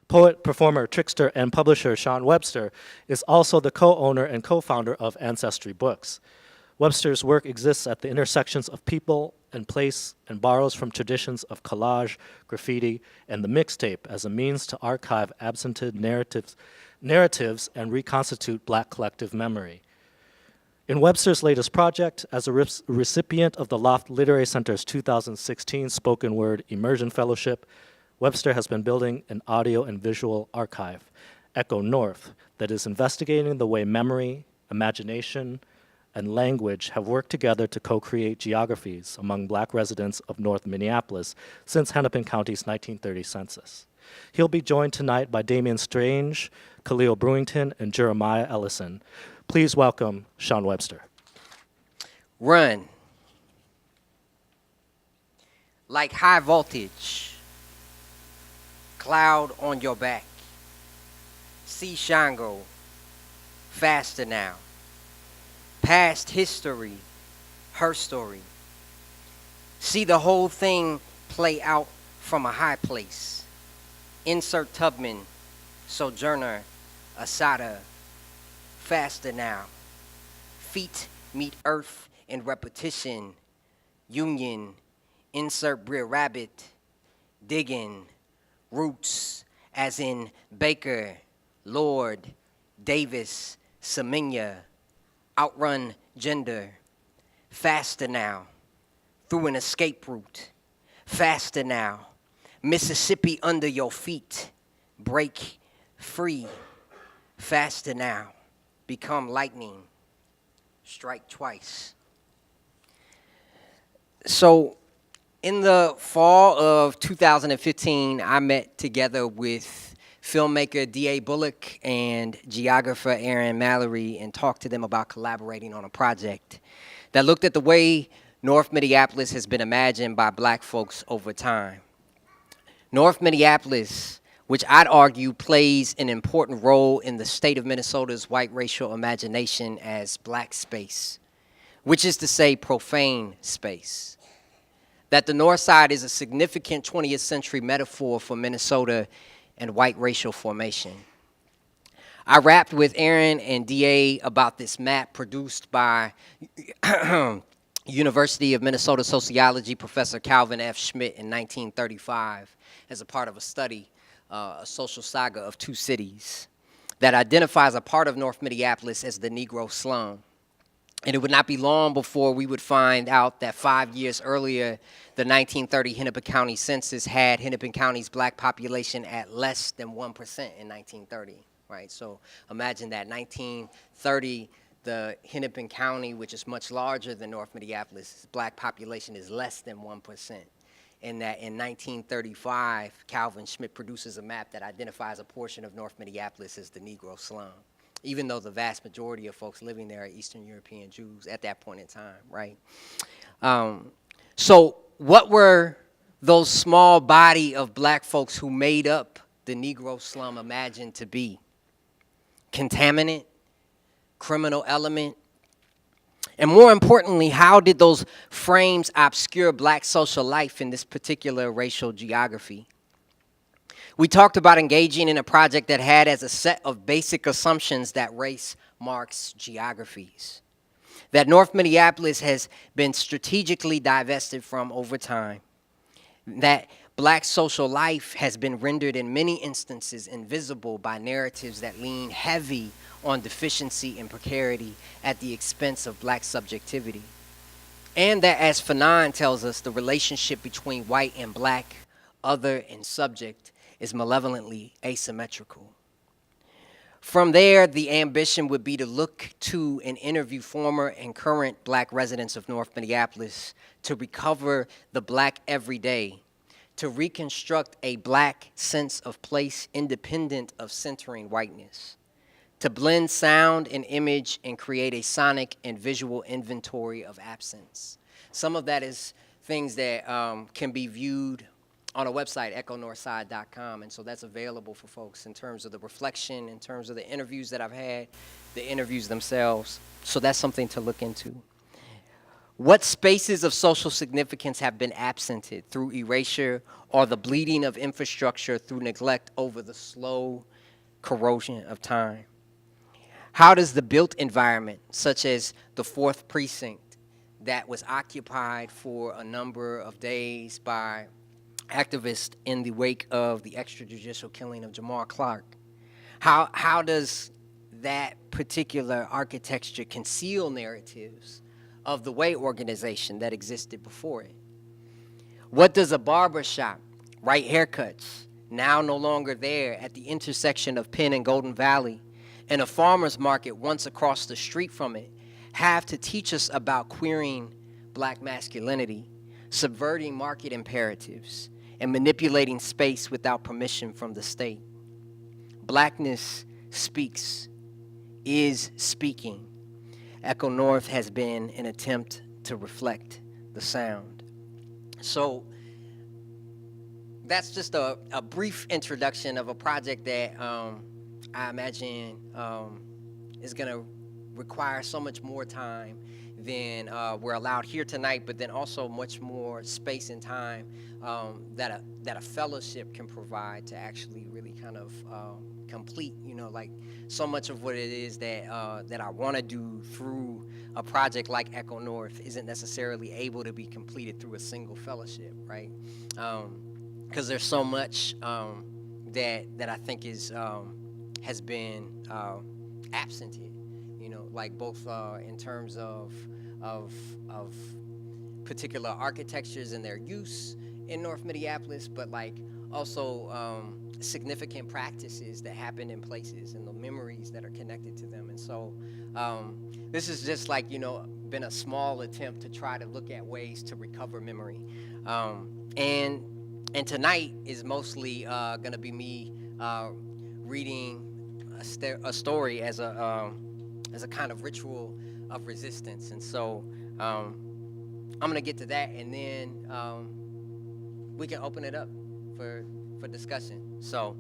Poet, performer, trickster, and publisher Chaun Webster is also the co-owner and co-founder of Ancestry Books. Webster's work exists at the intersections of people and place and borrows from traditions of collage, graffiti, and the mixtape as a means to archive absented narratives and reconstitute Black collective memory. In Webster's latest project, as a recipient of the Loft Literary Center's 2016 Spoken Word Immersion Fellowship, Webster has been building an audio and visual archive, Echo North, that is investigating the way memory, imagination, and language have worked together to co-create geographies among Black residents of North Minneapolis since Hennepin County's 1930 census. He'll be joined tonight by Dameun Strange, Kahlil Brewington, and Jeremiah Ellison. Please welcome Chaun Webster. Run. Like high voltage. Cloud on your back. See Shango. Faster now. Past history. Her story. See the whole thing play out from a high place. Insert Tubman. Sojourner. Asada. Faster now. Feet meet earth in repetition. Union. Insert Brer Rabbit. Digging. Roots, as in Baker, Lord, Davis, Seminya. Outrun gender. Faster now. Through an escape route. Faster now. Mississippi under your feet. Break free. Faster now. Become lightning. Strike twice. So, in the fall of 2015, I met together with filmmaker D.A. Bullock and geographer Aaron Mallory and talked to them about collaborating on a project that looked at the way North Minneapolis has been imagined by Black folks over time. North Minneapolis, which I'd argue plays an important role in the state of Minnesota's white racial imagination as Black space, which is to say profane space. That the North Side is a significant 20th century metaphor for Minnesota and white racial formation. I rapped with Aaron and DA about this map produced by University of Minnesota sociology professor Calvin F. Schmidt in 1935 as a part of a study, a social saga of two cities that identifies a part of North Minneapolis as the Negro slum. And it would not be long before we would find out that 5 years earlier, the 1930 Hennepin County census had Hennepin County's Black population at less than 1% in 1930, right? So imagine that 1930, the Hennepin County, which is much larger than North Minneapolis, Black population is less than 1%. And that in 1935, Calvin Schmidt produces a map that identifies a portion of North Minneapolis as the Negro slum, even though the vast majority of folks living there are Eastern European Jews at that point in time, right? So what were those small body of Black folks who made up the Negro slum imagined to be? Contaminant, criminal element, and more importantly, how did those frames obscure Black social life in this particular racial geography? We talked about engaging in a project that had as a set of basic assumptions that race marks geographies, that North Minneapolis has been strategically divested from over time, that Black social life has been rendered in many instances invisible by narratives that lean heavy on deficiency and precarity at the expense of Black subjectivity, and that, as Fanon tells us, the relationship between white and Black, other and subject, is malevolently asymmetrical. From there, the ambition would be to look to and interview former and current Black residents of North Minneapolis to recover the Black everyday, to reconstruct a Black sense of place independent of centering whiteness, to blend sound and image and create a sonic and visual inventory of absence. Some of that is things that can be viewed on a website, echonorthside.com, and so that's available for folks in terms of the reflection, in terms of the interviews that I've had, the interviews themselves. So that's something to look into. What spaces of social significance have been absented through erasure or the bleeding of infrastructure through neglect over the slow corrosion of time? How does the built environment, such as the 4th Precinct that was occupied for a number of days by activists in the wake of the extrajudicial killing of Jamal Clark, how does that particular architecture conceal narratives of the way organization that existed before it? What does a barber shop, right haircuts, now no longer there at the intersection of Penn and Golden Valley, and a farmer's market once across the street from it, have to teach us about queering black masculinity, subverting market imperatives, and manipulating space without permission from the state? Blackness speaks, is speaking. Echo North has been an attempt to reflect the sound. So that's just a brief introduction of a project that I imagine is going to require so much more time than we're allowed here tonight, but then also much more space and time that a fellowship can provide to actually really kind of complete, like so much of what it is that I want to do through a project like Echo North isn't necessarily able to be completed through a single fellowship, right? Because there's so much that I think has been absented, like both in terms of particular architectures and their use in North Minneapolis, but like also significant practices that happen in places and the memories that are connected to them. And so this is just like, been a small attempt to try to look at ways to recover memory. And tonight is mostly going to be me reading a story as a kind of ritual of resistance. And so I'm going to get to that, and then we can open it up for discussion. So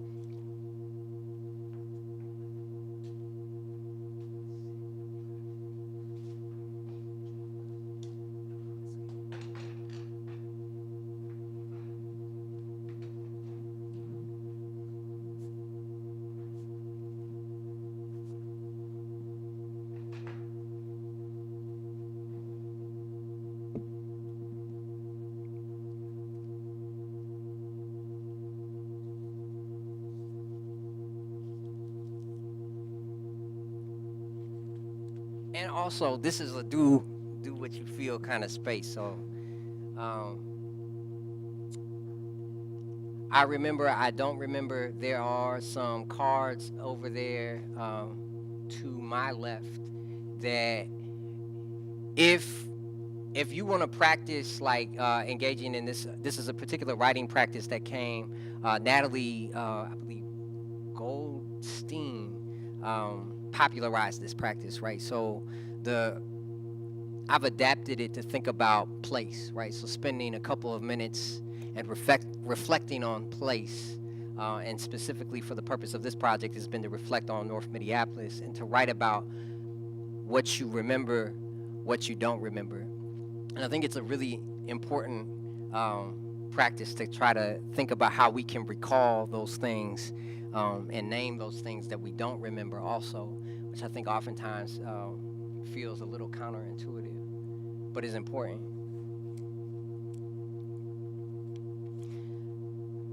and also, this is a do what you feel kind of space. So I don't remember, there are some cards over there to my left that if you want to practice like engaging in this is a particular writing practice that came, Natalie, I believe Goldstein, popularized this practice, right? So I've adapted it to think about place, right? So spending a couple of minutes and reflecting on place, and specifically for the purpose of this project has been to reflect on North Minneapolis and to write about what you remember, what you don't remember. And I think it's a really important practice to try to think about how we can recall those things and name those things that we don't remember also, which I think oftentimes feels a little counterintuitive, but is important.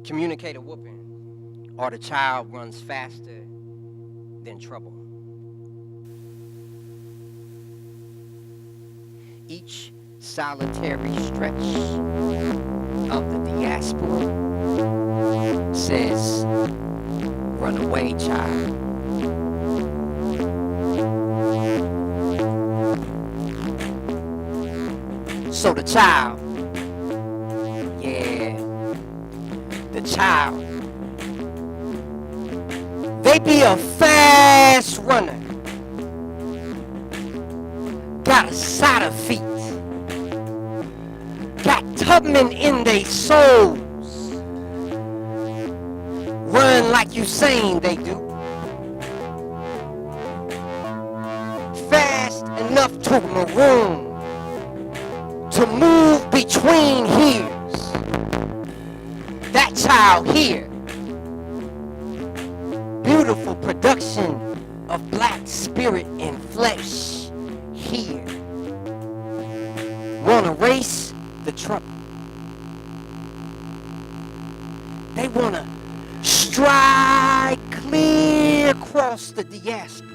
Communicate a whooping, or the child runs faster than trouble. Each solitary stretch of the diaspora says, run away, child. So the child, the child, they be a fast runner, got a side of feet, got Tubman in they souls, run like Usain they do, fast enough to maroon to move between here's. That child here. Beautiful production of black spirit and flesh here. Wanna race the trouble. They wanna stride clear across the diaspora.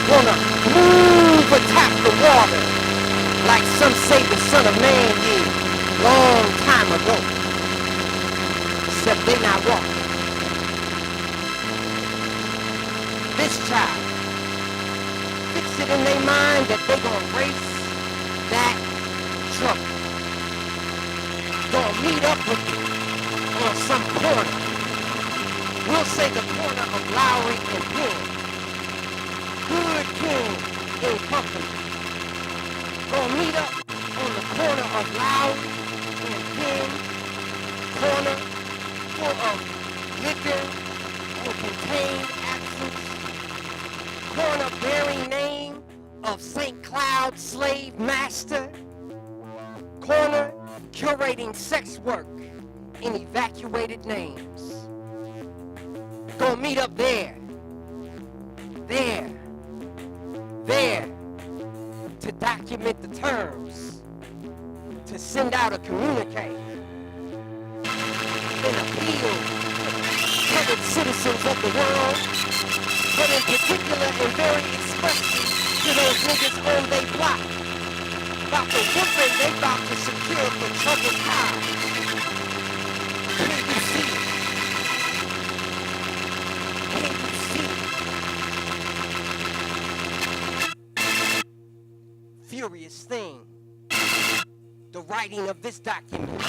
Wanna move attack the water like some say the Son of Man did long time ago. Except they not walking. This child, fix it in their mind that they gonna race that trouble. Gonna meet up with you on some corner. We'll say the corner of Lowry and Penn. Good King in company. Gonna meet up on the corner of Lowry and Penn. Corner full of liquor and contained absence. Corner bearing name of St. Cloud slave master. Corner curating sex work in evacuated names. Gonna meet up there. There. To document the terms. To send out a communique. An appeal to the citizens of the world, but in particular and very expressive to those niggas on they block. About the whooping they about to secure for troubled time. Can you see it? Can you see it? Furious thing. The writing of this document.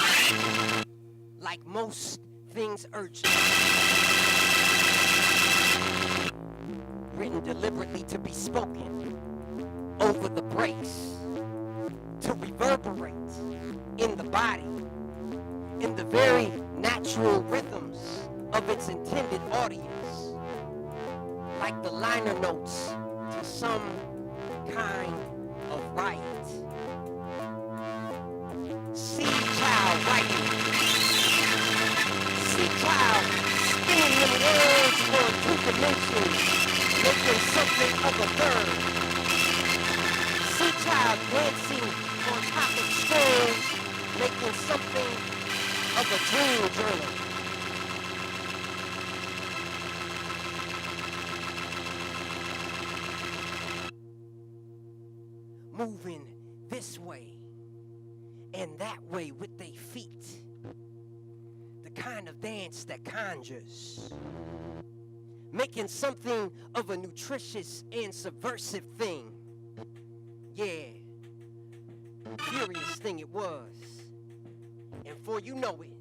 Like most things urgent. Written deliberately to be spoken over the breaks. To reverberate in the body, in the very natural rhythms of its intended audience, like the liner notes to some kind of right. See child writing, see child spinning in words for 2 dimensions, making something of a third. See child dancing on top of scrolls, making something of a dream journal. Moving this way and that way with their feet. The kind of dance that conjures. Making something of a nutritious and subversive thing. Yeah. Curious thing it was. And before you know it,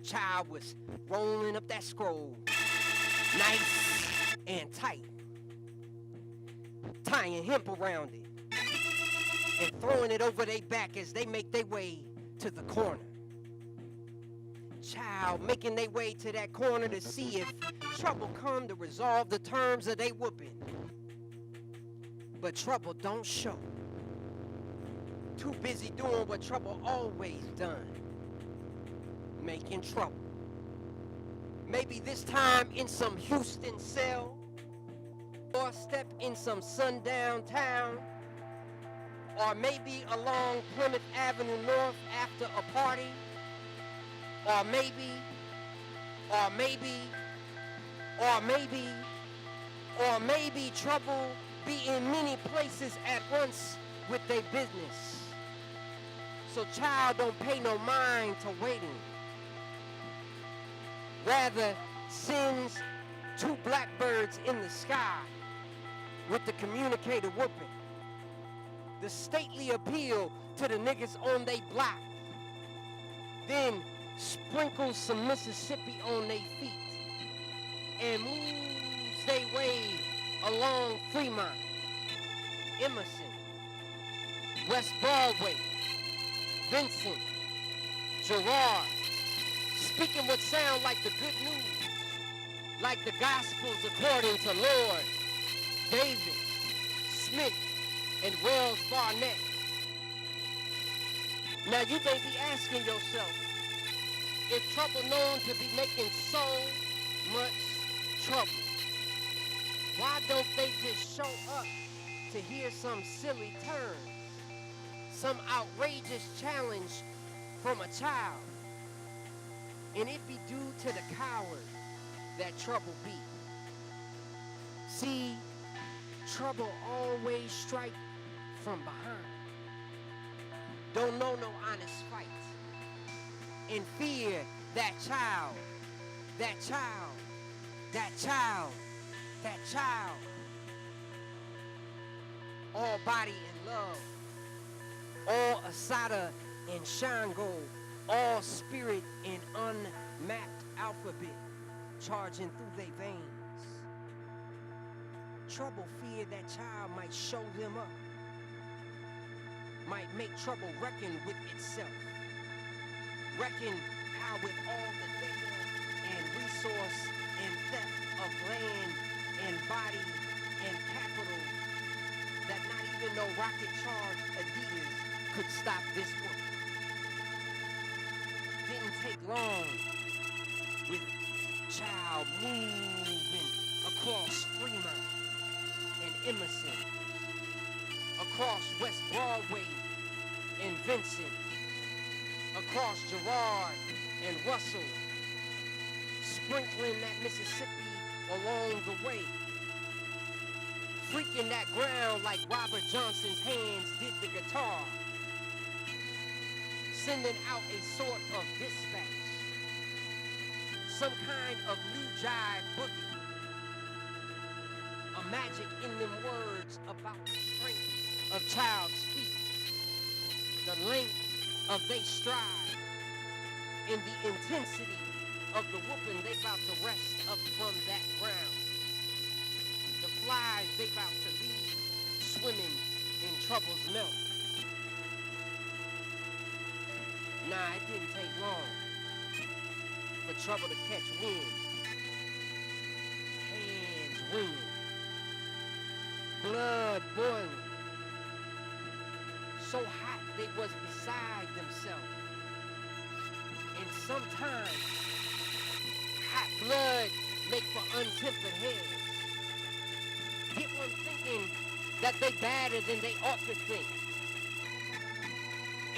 child was rolling up that scroll, nice and tight, tying hemp around it, and throwing it over their back as they make their way to the corner. Child making their way to that corner to see if trouble come to resolve the terms of they whooping. But trouble don't show. Too busy doing what trouble always done. Making trouble. Maybe this time in some Houston cell, or step in some sundown town, or maybe along Plymouth Avenue North after a party, or maybe trouble be in many places at once with their business. So child don't pay no mind to waiting. Rather sends 2 blackbirds in the sky with the communicator whooping. The stately appeal to the niggas on they block. Then sprinkles some Mississippi on they feet and moves they way along Fremont, Emerson, West Broadway, Vincent, Gerard, speaking what sound like the good news, like the Gospels according to Lord David, Smith, and Wells Barnett. Now you may be asking yourself, if trouble known to be making so much trouble, why don't they just show up to hear some silly turns, some outrageous challenge from a child, and it be due to the coward that trouble be. See, trouble always strike from behind. Don't know no honest fight. And fear that child, that child, that child, that child. All body in love, all Asada and Shango, all spirit in unmapped alphabet, charging through their veins. Trouble fear that child might show them up, might make trouble reckon with itself, reckon how with all the data and resource and theft of land and body and capital, that not even no rocket charged Adidas could stop this work. Didn't take long with child moving across Fremont and Emerson, across West Broadway and Vincent, across Girard and Russell, sprinkling that Mississippi along the way, freaking that ground like Robert Johnson's hands did the guitar, sending out a sort of dispatch, some kind of new jive boogie, a magic in them words about the strength of child's feet, the length of they stride, and the intensity of the whooping they about to wrest up from that ground. The flies they about to leave swimming in trouble's milk. Nah, it didn't take long for trouble to catch wind. Hands winging, blood boiling, so hot they was beside themselves. And sometimes hot blood make for untempered heads. Get one thinking that they badder than they ought to think.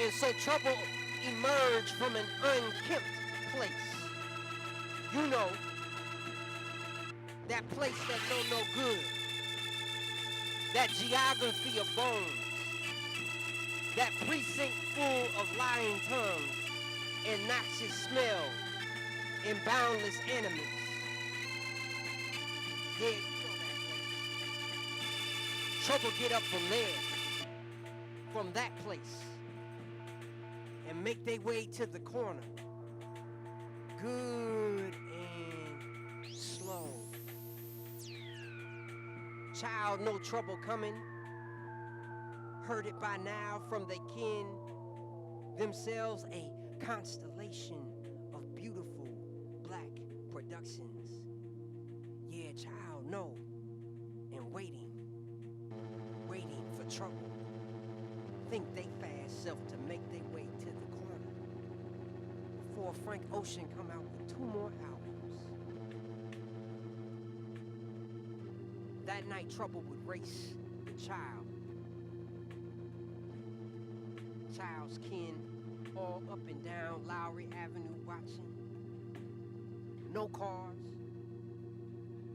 And so trouble emerged from an unkempt place. You know, that place that know no good. That geography of bones. That precinct full of lying tongues and noxious smell and boundless enemies. Yeah, you know that place. Trouble get up from there, from that place, and make their way to the corner. Good and slow. Child, no trouble coming. Heard it by now from they kin. Themselves a constellation of beautiful black productions. Yeah, child, no. And waiting for trouble. Think they fast self to make their way to the corner before Frank Ocean come out with 2 more albums. That night trouble would race the child. Child's kin all up and down Lowry Avenue watching. No cars,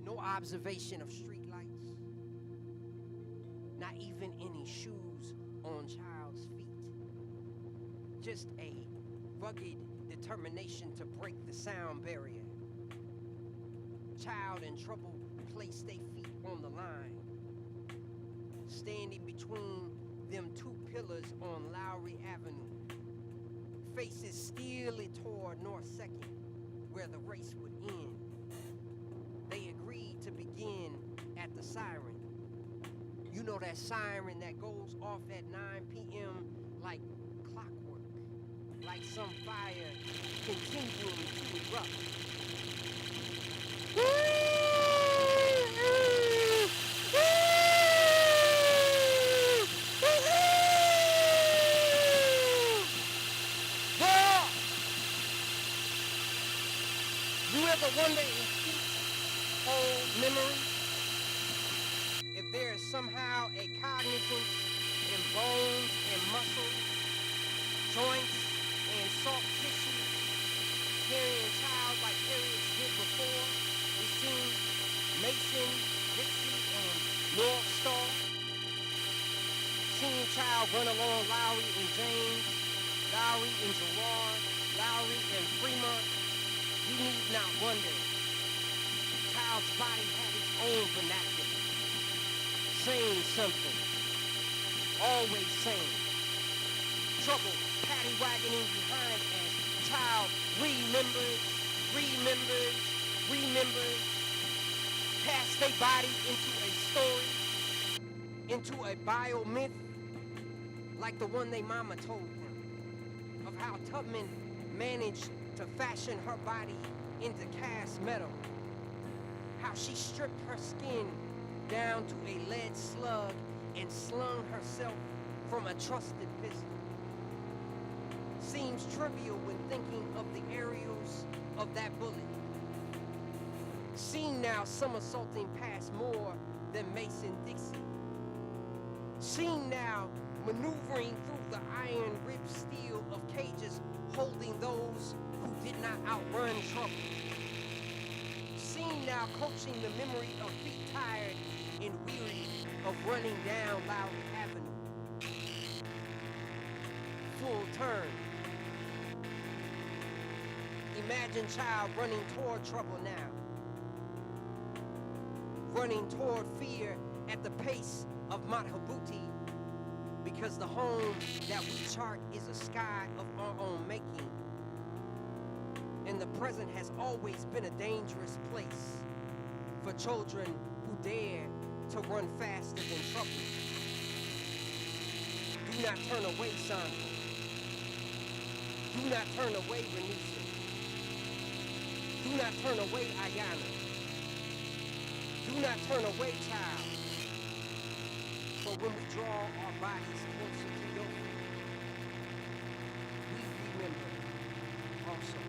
no observation of street lights, not even any shoes on child's feet. Just a rugged determination to break the sound barrier. Child in trouble place their feet on the line, standing between them 2 pillars on Lowry Avenue, faces steely toward North 2nd, where the race would end. They agreed to begin at the siren. You know that siren that goes off at 9 p.m. like clockwork, like some fire continuing to erupt. ever wonder if feet hold memory? If there is somehow a cognizance in bones and muscles, joints and soft tissue, carrying child like Harriet's did before, we seen Mason, Dixie, and North Star. Seeing child run along Lowry and James, Lowry and Gerard, Lowry and Fremont, we need not wonder. Child's body had its own vernacular, saying something, always saying. Trouble paddy-wagoning behind as child remembers, cast their body into a story, into a bio-myth, like the one they mama told them, of how Tubman managed to fashion her body into cast metal, how she stripped her skin down to a lead slug and slung herself from a trusted pistol. Seems trivial when thinking of the aerials of that bullet. Seen now somersaulting past more than Mason Dixie. Seen now maneuvering through the iron-ribbed steel of cages holding those who did not outrun trouble. Seen now coaching the memory of feet tired and weary of running down Lowry Avenue. Full turn. Imagine child running toward trouble now. Running toward fear at the pace of Madhabuti, because the home that we chart is a sky of our own making. And the present has always been a dangerous place for children who dare to run faster than trouble. Do not turn away, Sandra. Do not turn away, Renusa. Do not turn away, Ayana. Do not turn away, child. For when we draw our bodies closer to your feet, we remember also.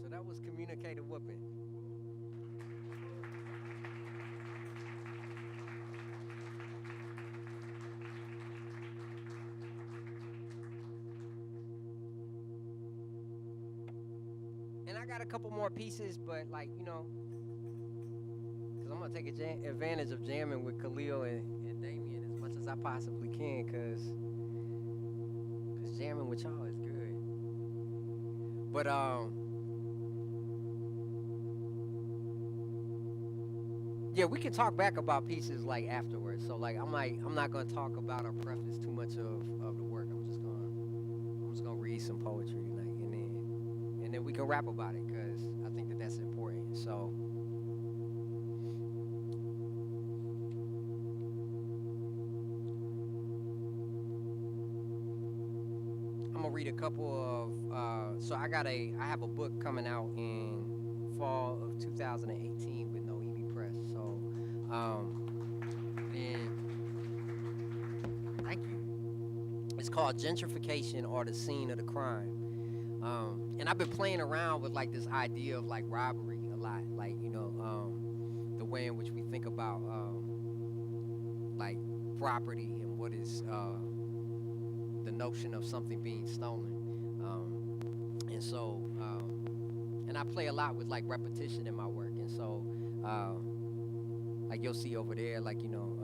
That was communicative whipping. And I got a couple more pieces, but like, you know, because I'm going to take advantage of jamming with Kahlil and Dameun as much as I possibly can, because jamming with y'all is good. But, yeah, we can talk back about pieces like afterwards. So like I'm not gonna talk about or preface too much of the work. I'm just gonna read some poetry tonight, and then we can rap about it, because I think that that's important. So I'm gonna read a couple of. So I have a book coming out in fall of 2018 with Noemi Press. So, and thank you. It's called Gentrification, or the Scene of the Crime. And I've been playing around with like this idea of like robbery a lot, like, you know, the way in which we think about like property and what is the notion of something being stolen. And so, and I play a lot with like repetition in my work, and so like you'll see over there, like, you know,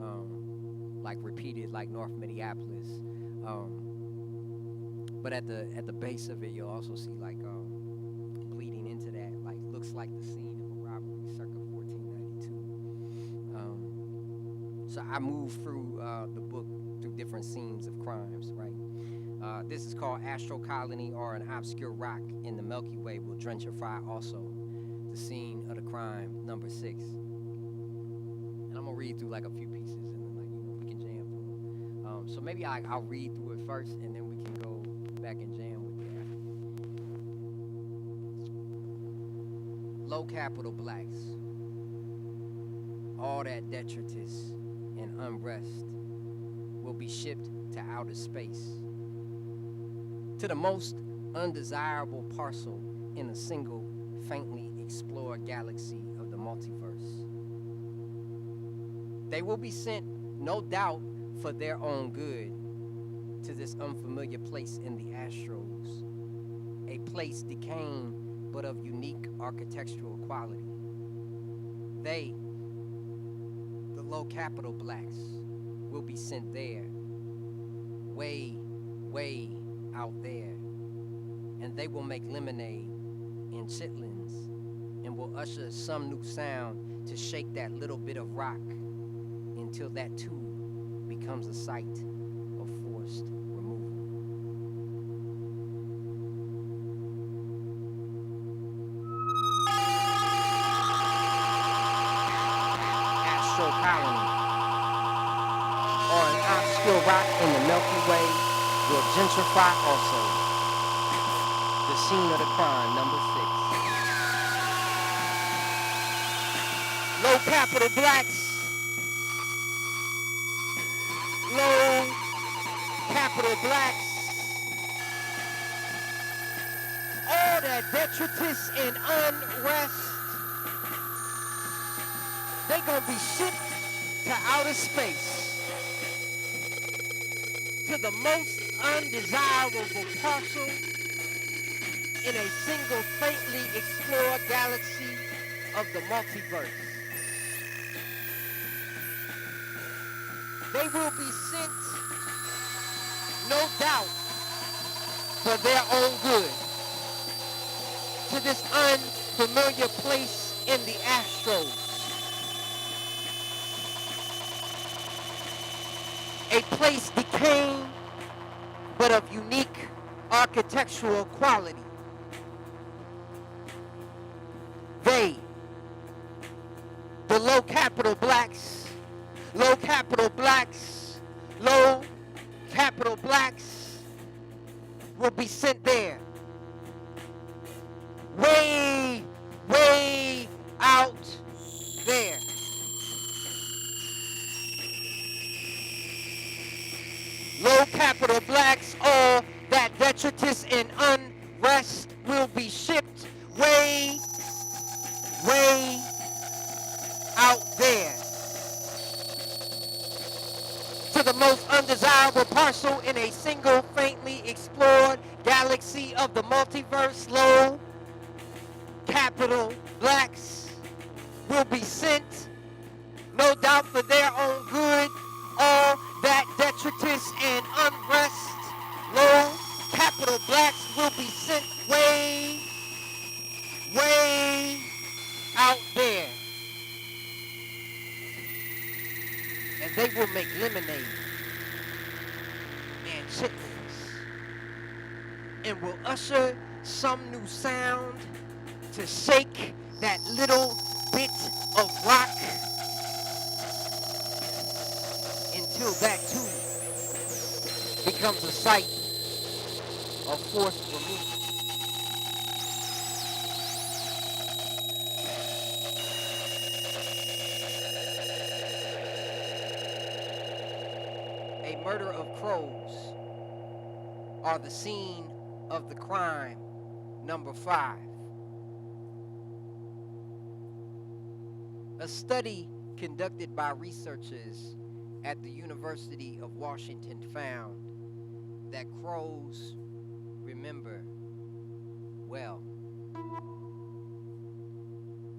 like repeated, like North Minneapolis, but at the base of it you'll also see like bleeding into that, like looks like the scene of a robbery circa 1492. So I move through the book through different scenes of crimes, right? This is called Astral Colony, or an obscure rock in the Milky Way will drench your fire also. The scene of the crime, number 6. I'm gonna read through like a few pieces, and then like we can jam through them. So maybe I'll read through it first, and then we can go back and jam with that. Low capital blacks, all that detritus and unrest will be shipped to outer space, to the most undesirable parcel in a single faintly explored galaxy of the multiverse. They will be sent, no doubt, for their own good, to this unfamiliar place in the astros, a place decaying but of unique architectural quality. They, the low capital blacks, will be sent there, way, way out there, and they will make lemonade in chitlins and will usher some new sound to shake that little bit of rock until that too becomes a site of forced removal. Astro colony, or an obscure rock in the Milky Way, will gentrify also. The scene of the crime, number 6. Low capital blacks, low capital blacks, all that detritus and unrest, they gonna be shipped to outer space, to the most undesirable parcel in a single faintly explored galaxy of the multiverse. They will be sent, no doubt, for their own good, to this unfamiliar place in the astros. A place decaying, but of unique architectural quality. They, the low capital blacks, low capital blacks, low capital blacks, will be sent there. Way, way out there. Low capital blacks, all that detritus and unrest will be shipped way, way out there, to the most undesirable parcel in a single faintly explored galaxy of the multiverse. Low capital blacks will be sent, no doubt for their own good, all that detritus and unrest. Low capital blacks will be sent way, way out there. And they will make lemonade and chitlins and will usher some new sound to shake that little bit of rock until that too becomes a site of forced removal. A murder of crows are the scene of the crime, number 5. A study conducted by researchers at the University of Washington found that crows remember well,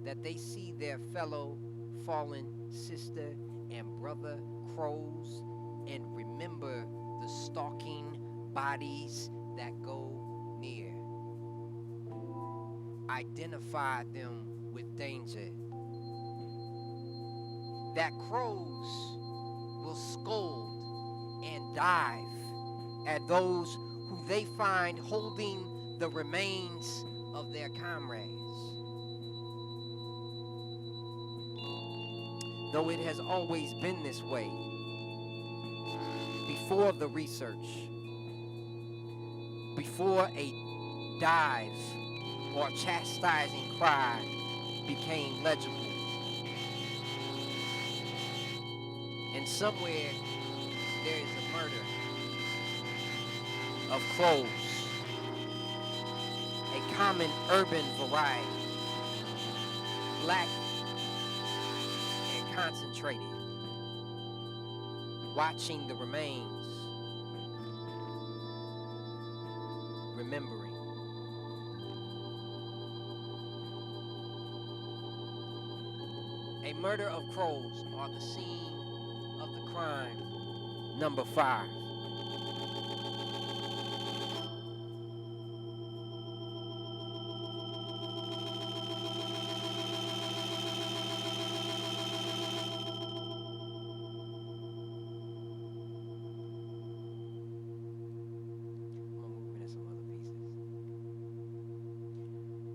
that they see their fellow fallen sister and brother crows and remember the stalking bodies that go near. Identify them with danger. That crows will scold and dive at those who they find holding the remains of their comrades. though it has always been this way. Before the research, before a dive or chastising cry became legible. And somewhere there is a murder of crows, a common urban variety, black and concentrated, watching the remains, remembering. A murder of crows are the scene of the crime. Number 5.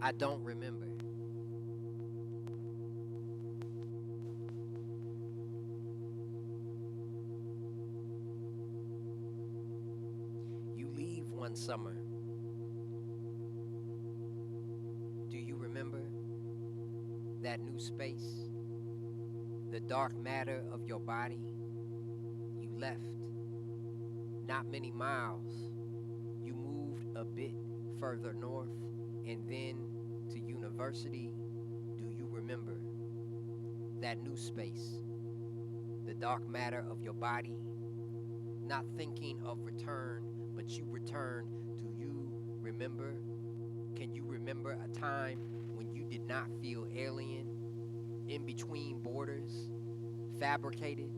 I don't remember. You leave one summer. Do you remember that new space? The dark matter of your body? You left. Not many miles. You moved a bit further north and then to university. Do you remember that new space, the dark matter of your body? Not thinking of return, but you returned. Do you remember? Can you remember a time when you did not feel alien, in between borders, fabricated?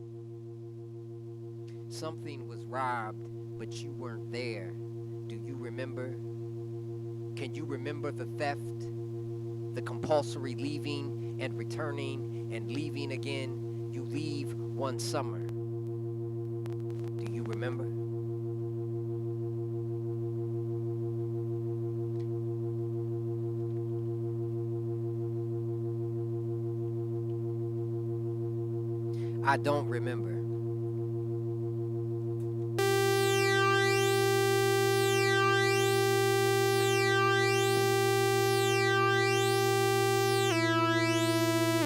Something was robbed, but you weren't there. Do you remember? Can you remember the theft, the compulsory leaving and returning and leaving again? You leave one summer. Do you remember? I don't remember.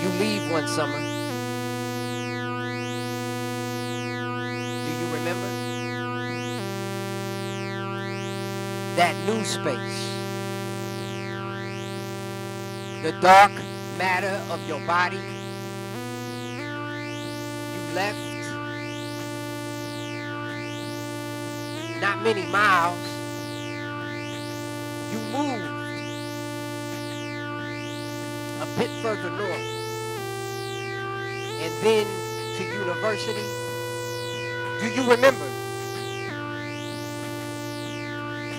You leave one summer. Do you remember? That new space. The dark matter of your body. You left. Not many miles. You moved a bit further north. And then to university. Do you remember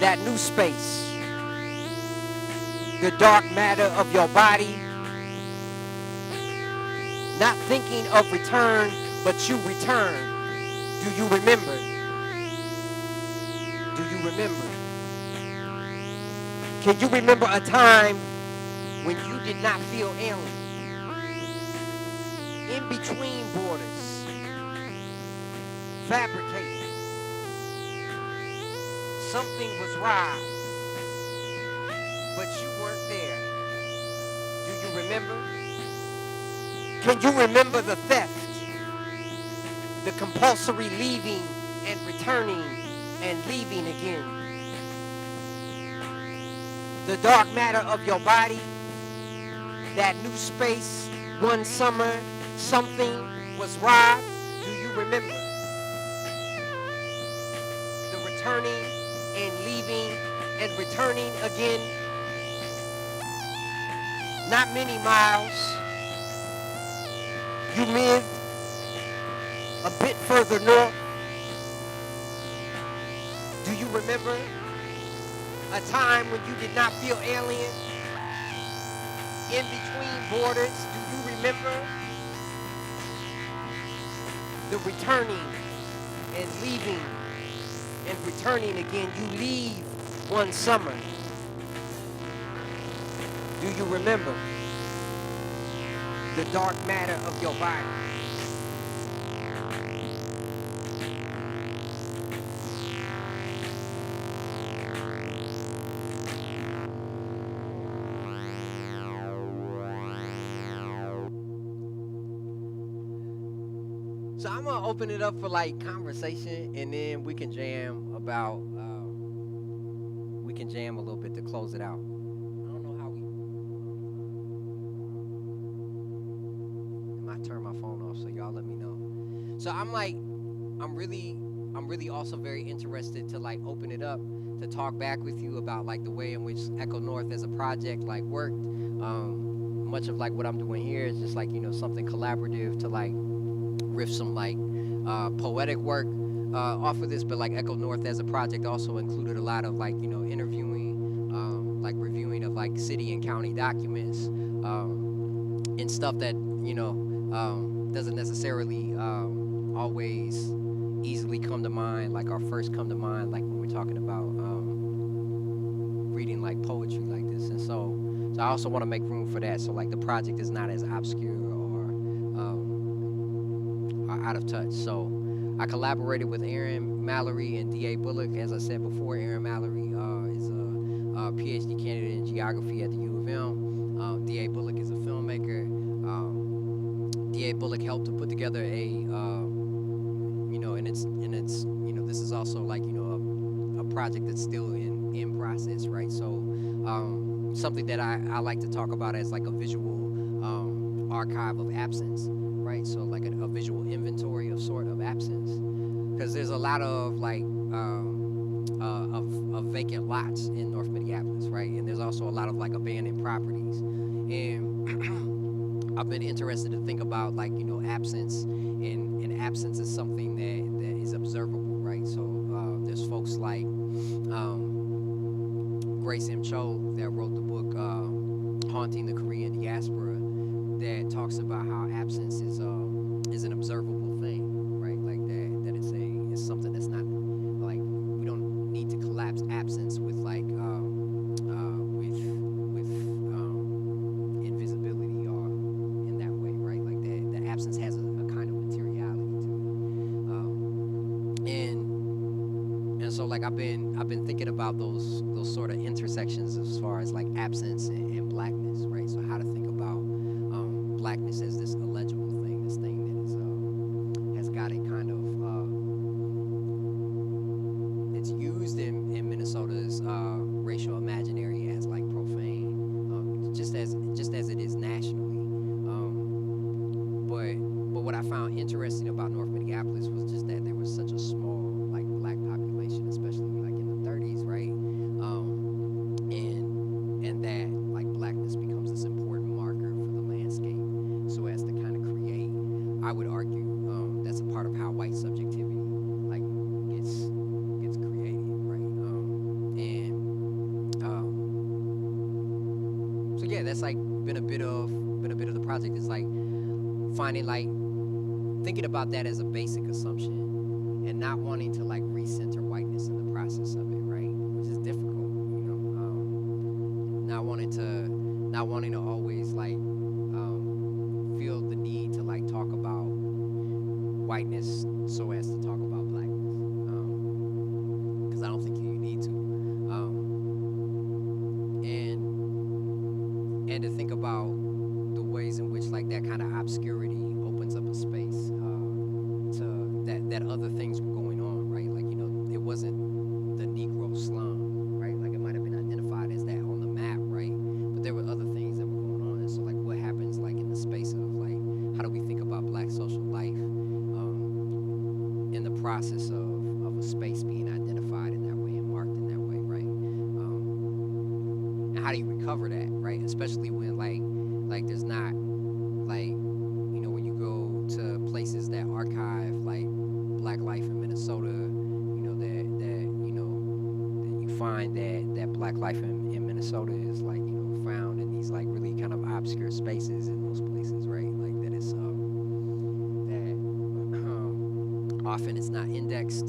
that new space? The dark matter of your body. Not thinking of return, but you return. Do you remember? Do you remember? Can you remember a time when you did not feel alien? In between borders, fabricated. Something was robbed, but you weren't there. Do you remember? Can you remember the theft, the compulsory leaving and returning and leaving again? The dark matter of your body, that new space, one summer, something was robbed. Do you remember? The returning and leaving and returning again. Not many miles. You lived a bit further north. Do you remember a time when you did not feel alien? In between borders, do you remember? The returning and leaving and returning again. You leave one summer. Do you remember the dark matter of your body? So I'm gonna open it up for like conversation, and then we can jam about. We can jam a little bit to close it out. I don't know how we. I might turn my phone off, so y'all let me know. So I'm really also very interested to like open it up to talk back with you about like the way in which Echo North as a project like worked. Much of like what I'm doing here is just like something collaborative to like riff some like poetic work off of this, but like Echo North as a project also included a lot of like interviewing, like reviewing of like city and county documents, and stuff that doesn't necessarily always easily come to mind, like or first come to mind, like when we're talking about reading like poetry like this. And so I also want to make room for that, so like the project is not as obscure or out of touch. So I collaborated with Aaron Mallory and D.A. Bullock. As I said before, Aaron Mallory is a PhD candidate in geography at the U of M. D.A. Bullock is a filmmaker. D.A. Bullock helped to put together a and it's this is also like a project that's still in process, right? So something that I like to talk about as like a visual archive of absence, right? So like a visual inventory of sort of absence, because there's a lot of like of vacant lots in North Minneapolis, right? And there's also a lot of like abandoned properties, and I've been interested to think about like absence, and absence is something that is observable, right? So there's folks like Grace M. Cho that wrote the book Haunting the Korean Diaspora, that talks about how absence is an observable thing, right? Like that it's something that's not like, we don't need to collapse absence with like with invisibility or in that way, right? Like that absence has a kind of materiality to it, and so like I've been thinking about those sort of intersections as far as like absence and blackness, right? So how to think about blackness as this illegible thing, this thing that is has got a kind of it's used in Minnesota's racial imaginary as like profane, just as it is nationally. But what I found interesting about North Minneapolis was just that there was such a small like black population, especially like in the 30s, right? And that like blackness becomes this important marker for the landscape, so as to kind of create, I would argue, that's a part of how white subjectivity like gets created, right? So yeah, that's like been a bit of the project, is like finding like thinking about that as a basic assumption, and not wanting to like recenter whiteness in the process of it, right? Which is difficult, not wanting to always like feel the need to like talk about whiteness so as to talk about blackness, because I don't think you need to, and to think about the ways in which like that kind of obscurity opens up a space to that other things were going on, right? Like it wasn't the Negro slum, right? Like it might have been identified as that on the map, right? But there were other things that were going on. And so like what happens like in the space of like, how do we think about black social life in the process of a space being identified in that way and marked in that way, right? And how do you recover that, right? Especially when like there's not like when you go to places that archive like black life in Minnesota, that you find that black life in Minnesota is like found in these like really kind of obscure spaces in those places, right? Like that it's that often it's not indexed,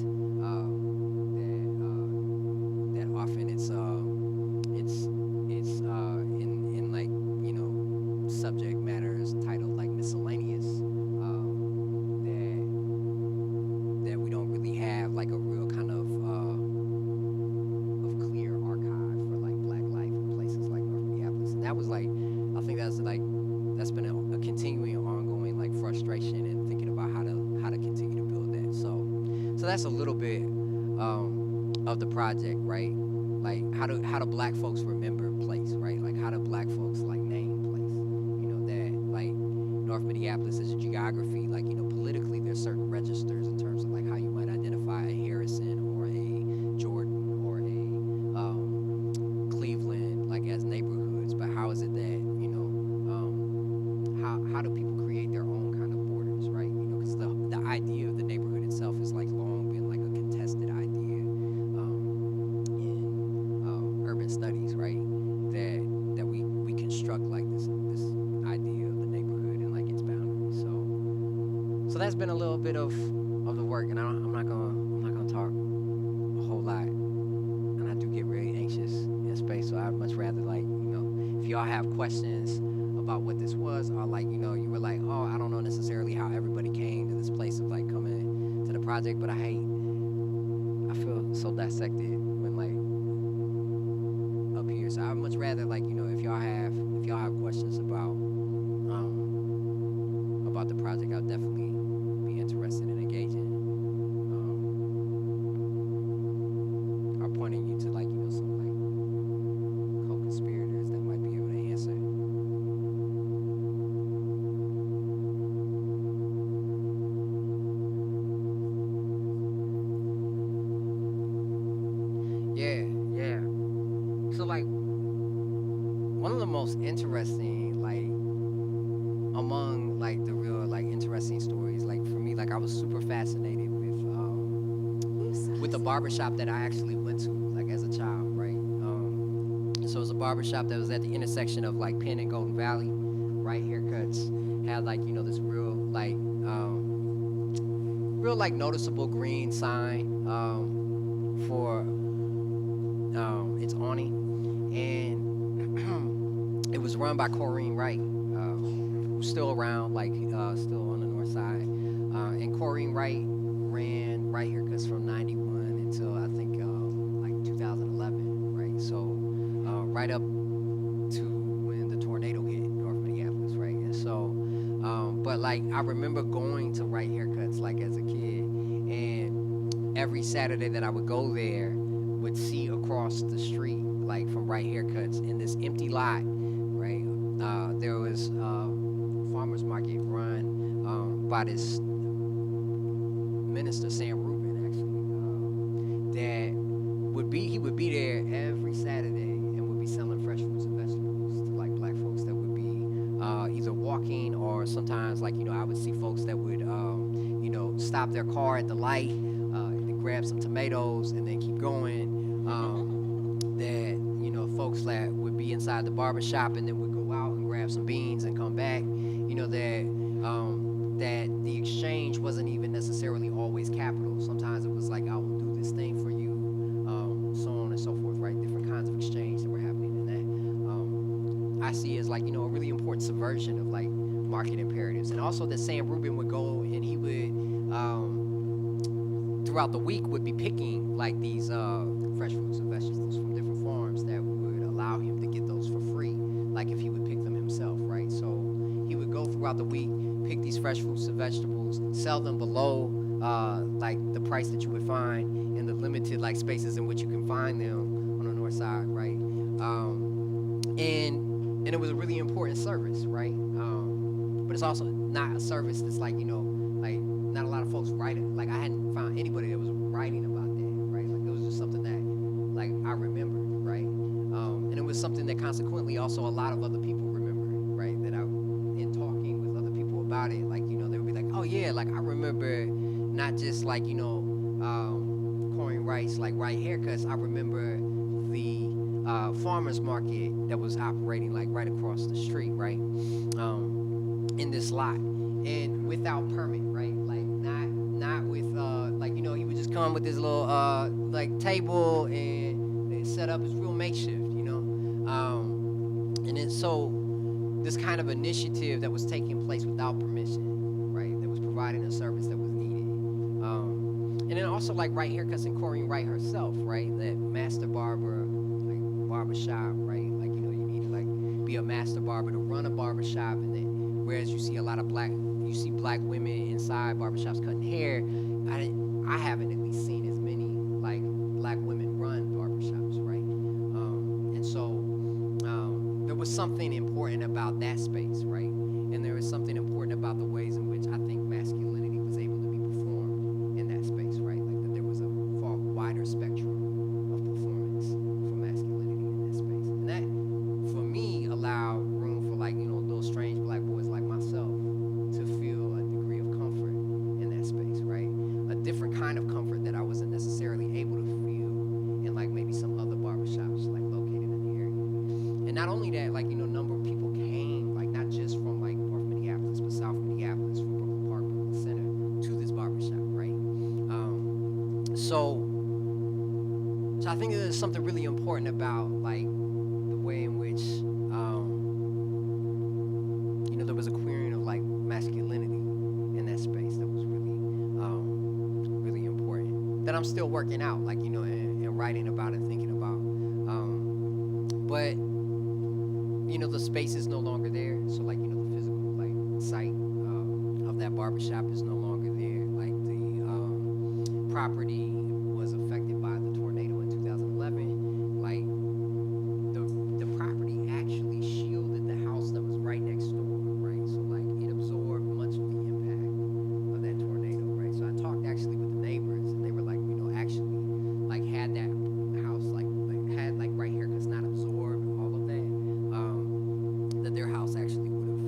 that often it's in like subject matters titled like miscellaneous, that we don't really have like a real kind of clear archive for like black life in places like North Minneapolis. And that was like, I think that's been a continuing ongoing like frustration, and thinking about how to So that's a little bit of the project, right? Like how do black folks remember place, right? Like how do black folks like name place? You know that like North Minneapolis is a geography. Like politically, there's certain registers in terms of like how you might identify a Harrison or a Jordan or a Cleveland, like as neighborhoods. But how is it that how do people create their own kind of borders, right? Because the idea of the neighborhood itself has like long been like a contested idea in urban studies, right? That we construct like this idea of the neighborhood and like its boundaries. So that's been a little bit of the work, and I'm not gonna talk a whole lot, and I do get really anxious in space. So I'd much rather like if y'all have questions about what this was, or like you were like, oh, I don't know necessarily how everybody came to this place of like coming to the project, but I feel so dissected when like up here. So I'd much rather like if y'all have questions about the project, I'll definitely be interested in engaging or pointing you to like some like co-conspirators that might be able to answer. Yeah. So like one of the most interesting like among like the real like interesting stories like for me, like I was super fascinated with the barbershop that I actually went to like as a child, right? So it was a barbershop that was at the intersection of like Penn and Golden Valley, right? Haircuts had like this real like noticeable green sign for its awning, and it was run by Corrine Wright, who's still around, like still on the north side. And Corrine Wright ran Right Haircuts from '91 until I think like 2011, right? So right up to when the tornado hit North Minneapolis, right? And so, but like I remember going to Right Haircuts like as a kid, and every Saturday that I would go there, would see across the street, like from Right Haircuts, in this empty lot, right? There was farmers market run by this minister, Sam Rubin, actually, he would be there every Saturday and would be selling fresh fruits and vegetables to like black folks that would be either walking, or sometimes like I would see folks that would stop their car at the light and grab some tomatoes and then keep going. That folks that would be inside the barber shop and then would go out and grab some beans and come back. That the exchange wasn't even necessarily always capital. Sometimes it was like, I will do this thing for you, so on and so forth, right? Different kinds of exchange that were happening in that. I see as like a really important subversion of like market imperatives, and also that Sam Rubin would go and he would throughout the week would be picking like these fresh fruits and vegetables from different farms that would allow him to get those for free, like if he would pick them himself, right? So he would go throughout the week, pick these fresh fruits and vegetables, sell them below like the price that you would find in the limited like spaces in which you can find them on the north side, right? And it was a really important service, right? But it's also not a service that's like like not a lot of folks write it. Like I hadn't found anybody that was writing about that, right? Like it was just something that like I remembered, right? And it was something that consequently also a lot of other people remember, right? That in talking with other people about it, like they would be like, oh yeah, like I remember not just like Corrine Wright's like Right Haircuts. I remember the farmers market that was operating like right across the street, right? In this lot, and without permit, right? Like not with like he would just come with this little like table and set up his real makeshift, and then so this kind of initiative that was taking place without permission, right? That was providing a service that was needed, and then also like Right Haircuts and Corrine Wright herself, right? That master barber, like barber shop, right? Like you need to like be a master barber to run a barber shop, and then whereas you see a lot of black women inside barbershops cutting hair, I I haven't at least seen as many like black women run barbershops, right? And so there was something important about that space, right? And there was something important about the ways in which I think masculinity was able to be performed in that space, right? Like that there was a far wider spectrum of performance for masculinity in that space. And that, for me, allowed room for like, little strange black boys like myself to feel a degree of comfort in that space, right? A different kind of comfort that I wasn't necessarily able to feel in like maybe some other barbershops like located in the area. And not only that, like, number of people came, like not just from like North Minneapolis, but South Minneapolis, from Brooklyn Park, Brooklyn Center, to this barbershop, right? So I think there's something really important about like the way in which, there was a queering of like masculinity in that space that was really, really important. That I'm still working out, like, and writing about and thinking about. But the space is no longer there. So like, the physical like site of that barbershop is no longer there. Like the property was affected by the tornado in 2011. Like the property actually shielded the house that was right next door, right? So like it absorbed much of the impact of that tornado, right? So I talked actually with the neighbors, and they were like, actually, like had that house like had like right here, cause not absorbed all of that, that their house actually would have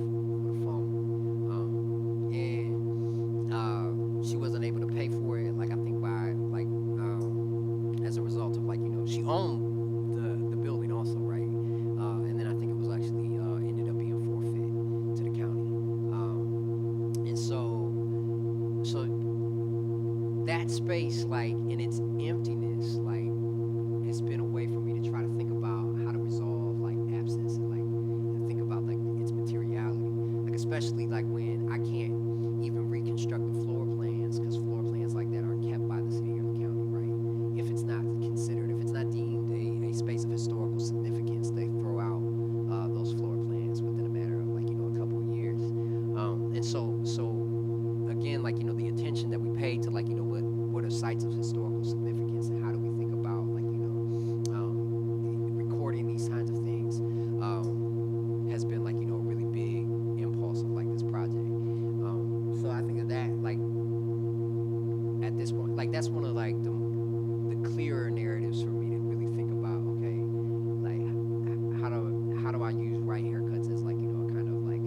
fallen. And she wasn't able to pay for it. Like I think by like as a result of like she owned the building also, right? And then I think it was actually ended up being forfeit to the county. And so that space, like in its emptiness, like it's been a way for me to try to think about how to resolve like absence and like and think about like its materiality, like especially like when I can't even reconstruct the floor plans, because floor plans like that aren't kept by the city or the county, right? If it's not considered, if it's not deemed a space of historical significance, they throw out those floor plans within a matter of like a couple of years. And so again, like the attention that we pay to like what are sites of historical significance, and how do we think about like recording these kinds of things, has been like a really big impulse of like this project. So I think that like at this point, like that's one of like the clearer narratives for me to really think about. Okay, like how do I use right haircuts as like a kind of like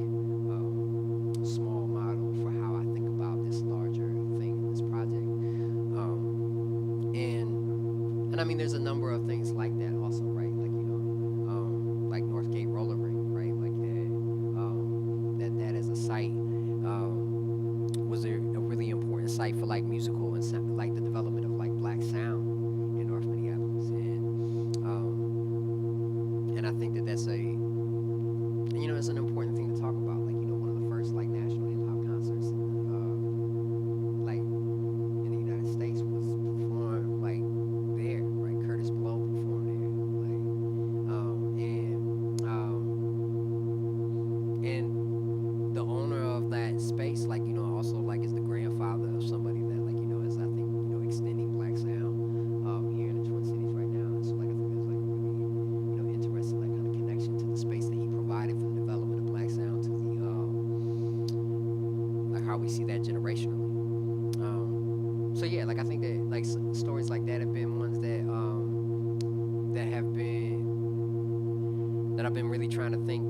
small model for how I think about this larger thing in this project. And I mean, there's a number of things like that also, right? Like like Northgate Roller Ring, right? Like that as a site was a really important site for like musical and like the development of like black sound in North Minneapolis, and I think that that's it's an important thing to talk about. Like one of the first like national hip hop concerts like in the United States was performed like there, right? Curtis Blow performed there, like and the owner of that space, like also like is the grandfather of somebody that like is I think extending black sound here in the Twin Cities right now. And so like I think there's like a really interesting like kind of connection to the space that he provided for the development of black sound, to the like how we see that generationally. So yeah, like I think that like stories like that have been ones that that I've been really trying to think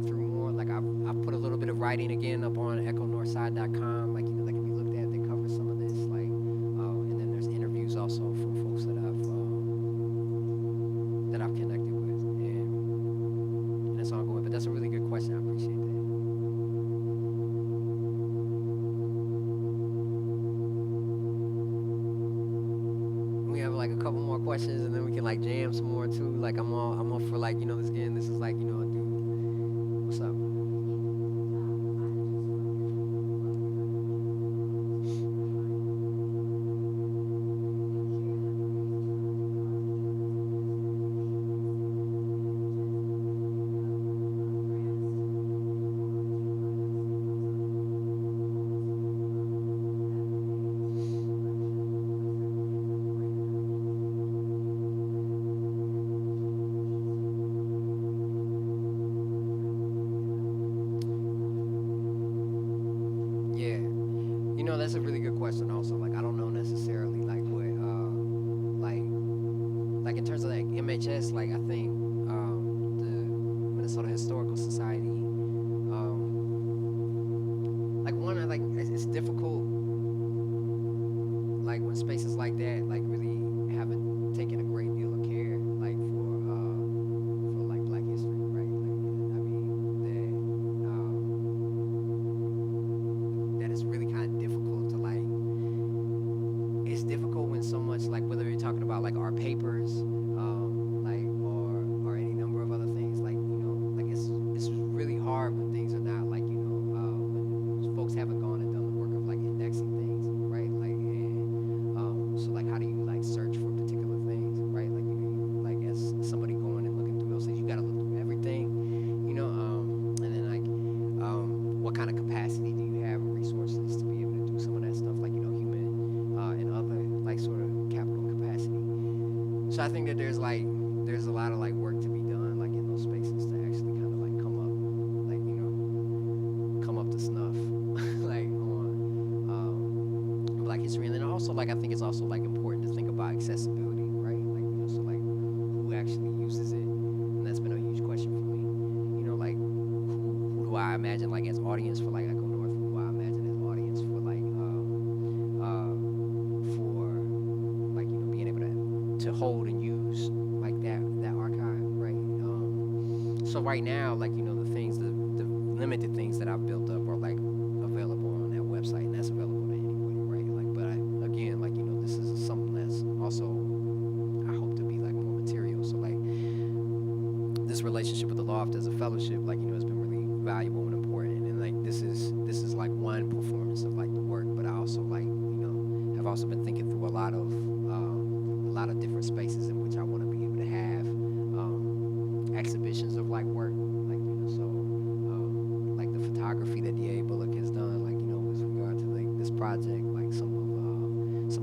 through more. Like I've put a little bit of writing again up on echonorthside.com, like that can be looked at, that covers some of this, like and then there's interviews also from folks that I've connected with, and it's ongoing. But that's a really good question. I appreciate that. We have like a couple more questions, and then we can like jam some more too. Like I'm all for like this again. This is like dude, what's up? That's a really good question. Also, like I don't know necessarily like what like in terms of like MHS. Like I think the Minnesota Historical Society. Like one, like it's difficult. Like when spaces like that, like really haven't taken a great deal of care, like for like Black history, right? Like I mean that it's really kind of difficult to like. It's difficult when so much like whether you're talking about like our papers, like or any number of other things, like like it's really hard when things are not like when folks haven't gone and done the work of like indexing things, right? Like and so like how do you like search for particular things, right? Like like as somebody going and looking through those things, you got to look through everything, and then like what kind of capacity do you have and resources to be able to do some of that stuff, like human and other like sort of capital capacity. So I think that there's a lot of like work to be done like in those spaces to actually kind of like come up to snuff like on Black history. And then also like I think it's also like important to think about accessibility, right? Like so like who actually uses it, and that's been a huge question for me. Like who do I imagine like as audience for like Echo North? Who do I imagine as audience for like being able to hold and use like that archive, right? So right now, like the limited things that I've built up are like available on that website, and that's available to anybody, right? Like, but again, like this is something that's also I hope to be like more material. So like this relationship with the Loft as a fellowship, like has been really valuable and important, and like this is like one performance of like the work, but I also like have also been thinking through a lot of different spaces in which I want to be able to have exhibitions of like work, like so like the photography that D.A. Bullock has done, like with regard to like this project, like some of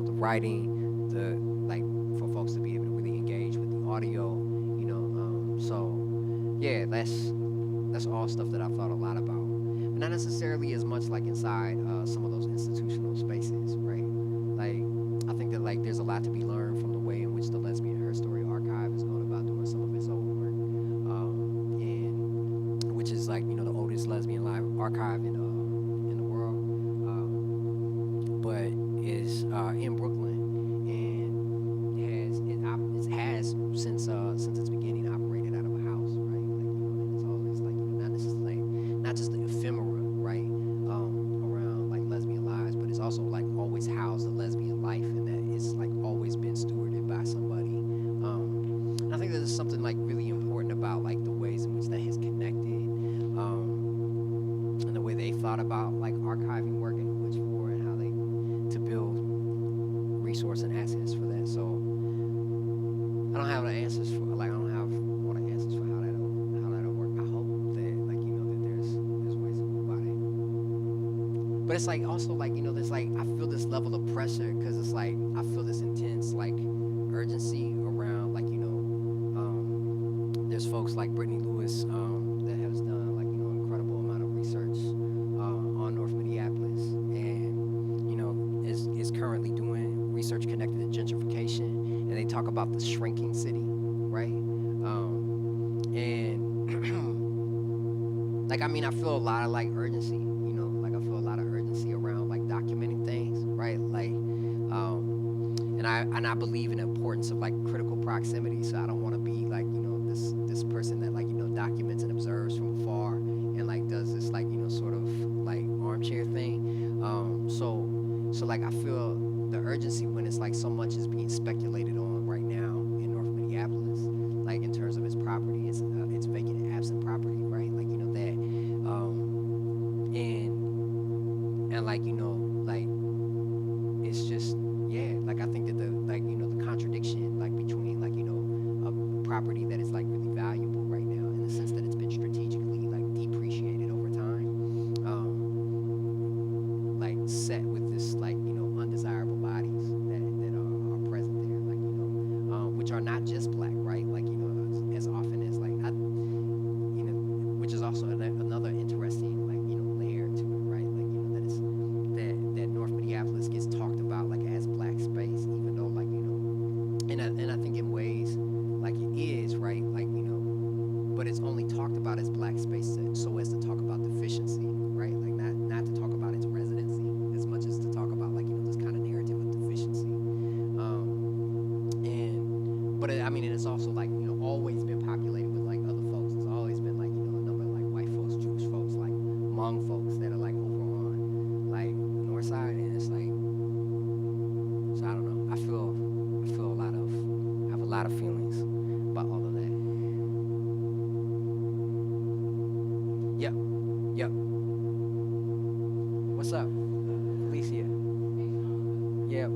the writing, the like for folks to be able to really engage with the audio, so yeah, that's all stuff that I've thought a lot about, but not necessarily as much like inside some of those institutional spaces, right? Like I think that like there's a lot to be learned from the way in which the Lesbian Her Story Archive is going about doing some of its own work, and which is like the oldest lesbian live archive in the world, but is in Brooklyn and has since its beginning operated out of a house, right? Like and it's always like not just the ephemera, right? Around like lesbian lives, but it's also like always housed a lesbian life, and that it's like always been stewarded by somebody. And I think there's something like really important about like the ways in which that has connected, and the way they thought about like archiving work and who it's for, and how they to build resource and assets for that. So I don't have the answers for like I don't have all the answers for how that'll work. I hope that like that there's ways to go about it. But it's like also like there's like I feel this level of pressure because it's like I feel this intense like urgency around like there's folks like Brittany Lewis that has done like incredible amount of research on North Minneapolis, and is currently doing research connected to gentrification, and they talk about the shrinking city, right? And like I mean I feel a lot of like urgency, like I feel a lot of urgency around like documenting things, right? Like and I believe in the importance of like critical proximity, so I don't want to be like this person that like documents and observes from afar and like does this like sort of like armchair thing. So like I feel the urgency when it's like so much is being speculated on right now in North Minneapolis, like in terms of its property, it's vacant and absent property, right? Like that, and like like it's just like I think that the like the contradiction like between like a property that is like really valuable right now in the sense that it's been strategically like depreciated over time, like set with this like undesirable bodies that are present there, like which are not just Black, right? Like as often as like which is also another interesting like layer to it, right? Like that it's that only talked about as black space so as to talk about deficiency, right? Like not to talk about its residency as much as to talk about like this kind of narrative of deficiency. I mean, and it's also like always been populated with like other folks. It's always been like a number of like white folks, Jewish folks, like Hmong folks that are like over on like the north side, and it's like, so I don't know. I feel I have a lot of feelings about all of that. Yep, yep. What's up, Alicia? Yep.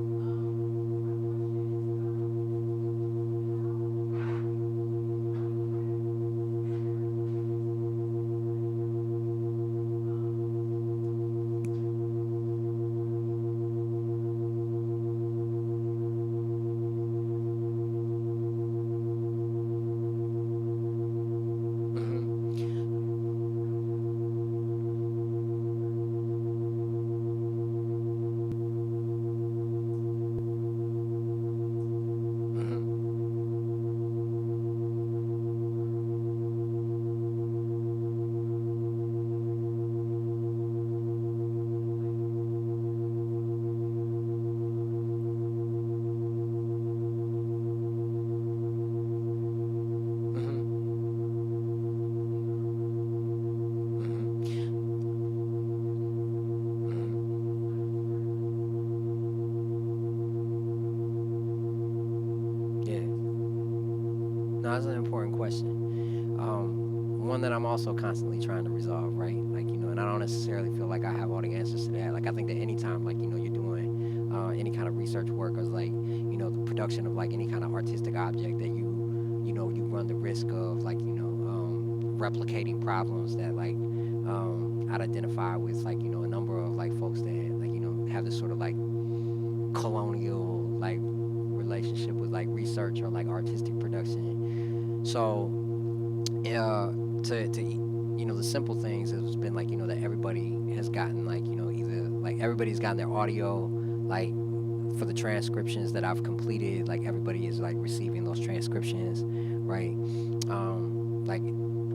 No, that's an important question. One that I'm also constantly trying to resolve, right? Like, and I don't necessarily feel like I have all the answers to that. Like, I think that anytime, like, you're doing any kind of research work or like, the production of like any kind of artistic object that you run the risk of like, replicating problems that like I'd identify with like, a number of like folks that like, have this sort of like colonial like relationship with like research or like artistic production. So the simple things has been like that everybody has gotten like either like everybody's gotten their audio like for the transcriptions that I've completed, like everybody is like receiving those transcriptions, right? Like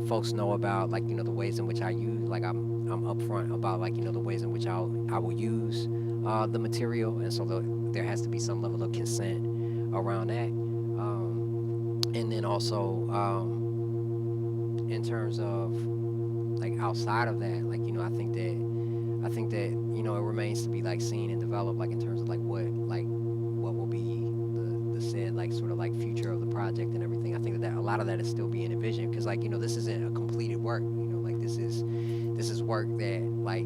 folks know about like the ways in which I use, like I'm upfront about like the ways in which I will use the material, and so there has to be some level of consent around that. And then also in terms of like outside of that, like I think that it remains to be like seen and developed, like in terms of like what will be the said like sort of like future of the project and everything. I think that a lot of that is still being envisioned, because like this isn't a completed work. Like this is work that like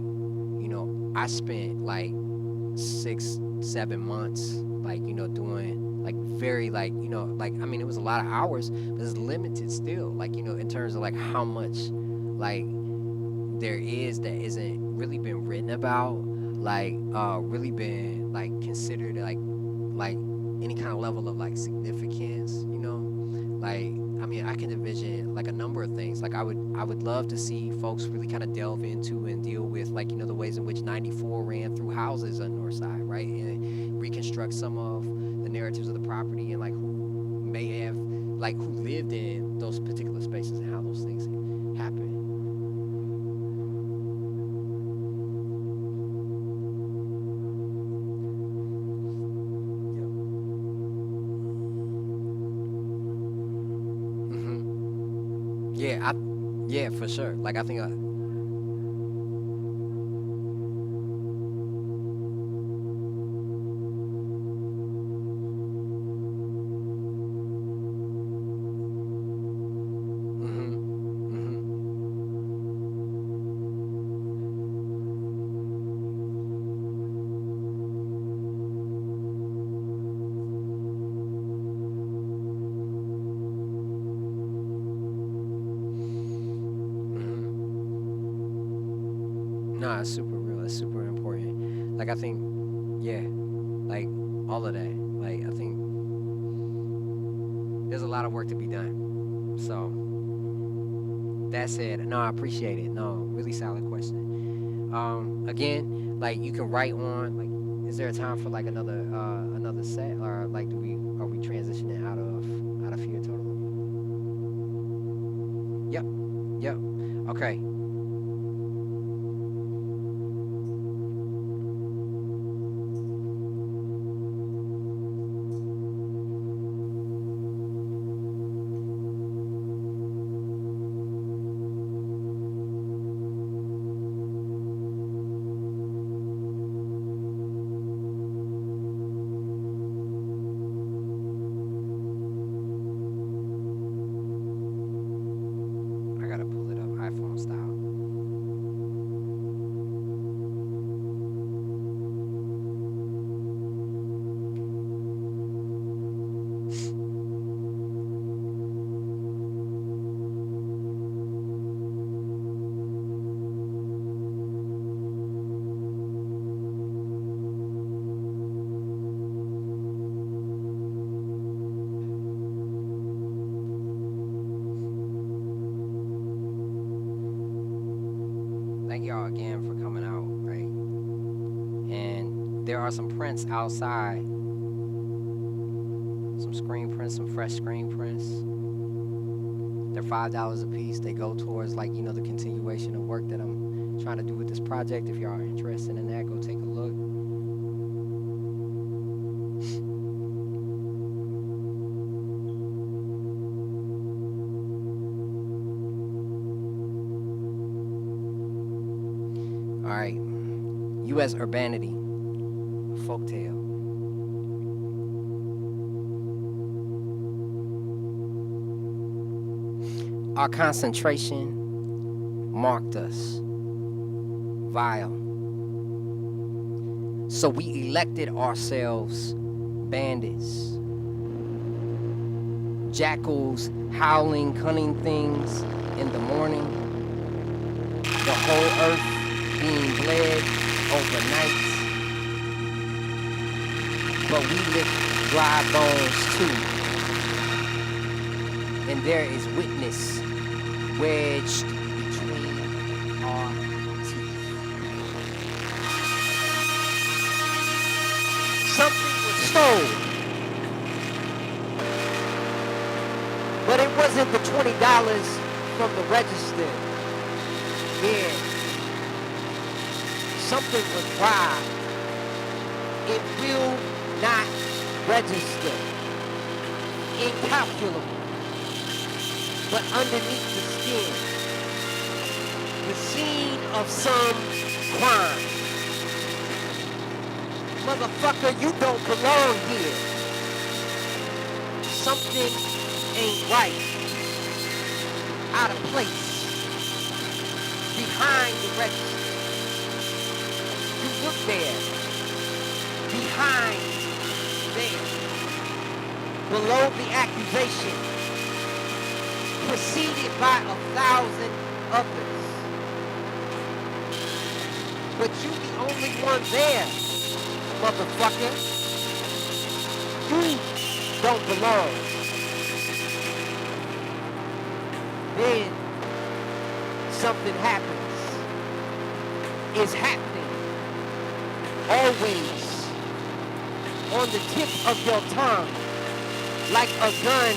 I spent like 6-7 months like doing like very like like I mean it was a lot of hours, but it's limited still, like in terms of like how much like there is that isn't really been written about, like really been like considered like any kind of level of like significance, like I mean I can envision like a number of things. Like I would love to see folks really kind of delve into and deal with like the ways in which 94 ran through houses on the north side, right, and reconstruct some of the narratives of the property and like who may have like who lived in those particular spaces and how those things happen. Yeah, for sure. Like I think no, it's super real. It's super important. Like I think, yeah, like all of that. Like I think there's a lot of work to be done. So that said, no, I appreciate it. No, really solid question. Again, like you can write on. Like, is there a time for like another set, or like are we transitioning out of here totally? Yep. Yep. Okay. I gotta pull it up iPhone style. Thank y'all again for coming out, right? And there are some prints outside. Some screen prints, some fresh screen prints. They're $5 a piece. They go towards, like, you know, the continuation of work that I'm trying to do with this project. If y'all are interested in that, go take a look. All right. U.S. urbanity, folktale. Our concentration marked us vile. So we elected ourselves bandits. Jackals howling cunning things in the morning. The whole earth being bled overnight. But we lick dry bones too. And there is witness wedged between our teeth. Something was stolen, but it wasn't the $20 from the register. Yeah, something was robbed. It will not register. Incalculable. But underneath the skin, the scene of some crime. Motherfucker, you don't belong here. Something ain't right. Out of place. Behind the register. You look there. Behind there. Below the accusation. Preceded by 1,000 others. But you the only one there, motherfucker. You don't belong. Then something happens. It's happening. Always on the tip of your tongue, like a gun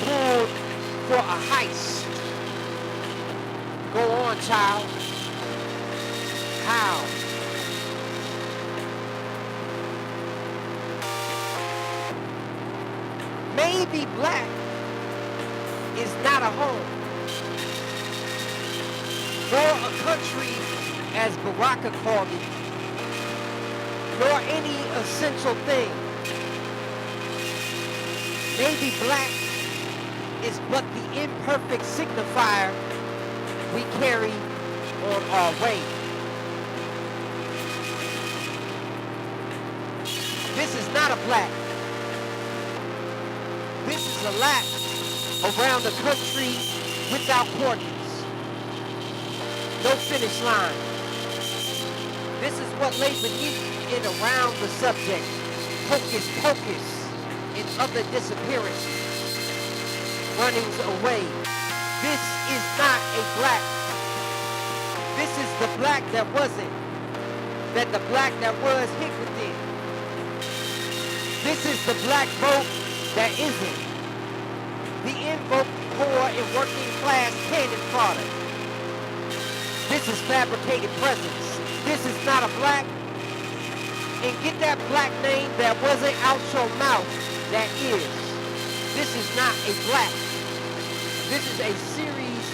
pulled for a heist. Go on, child. How? Maybe black is not a home, nor a country, as Baraka called it, nor any essential thing. Maybe black is but the imperfect signifier we carry on our way. This is not a black. This is a lap around the country without coordinates. No finish line. This is what lay beneath and around the subject. Hocus pocus and other disappearances. Runnings away. This is not a black. This is the black that wasn't. That the black that was hit within. This is the black vote that isn't. The invoked poor and working class cannon product. This is fabricated presence. This is not a black. And get that black name that wasn't out your mouth. That is. This is not a black. This is a series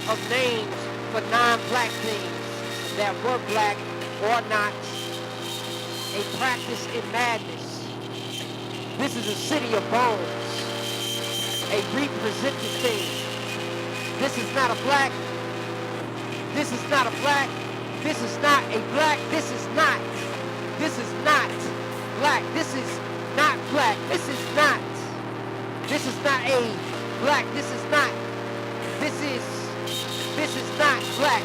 of names for non-black things that were black or not. A practice in madness. This is a city of bones. A represented thing. This is not a black. This is not a black. This is not a black. This is not. This is not black. This is not black. This is not. This is not a black. This is not. This is not black.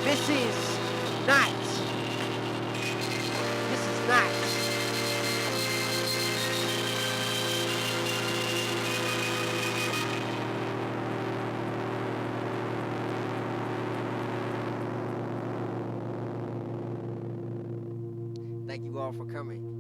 This is not. This is not. Thank you all for coming.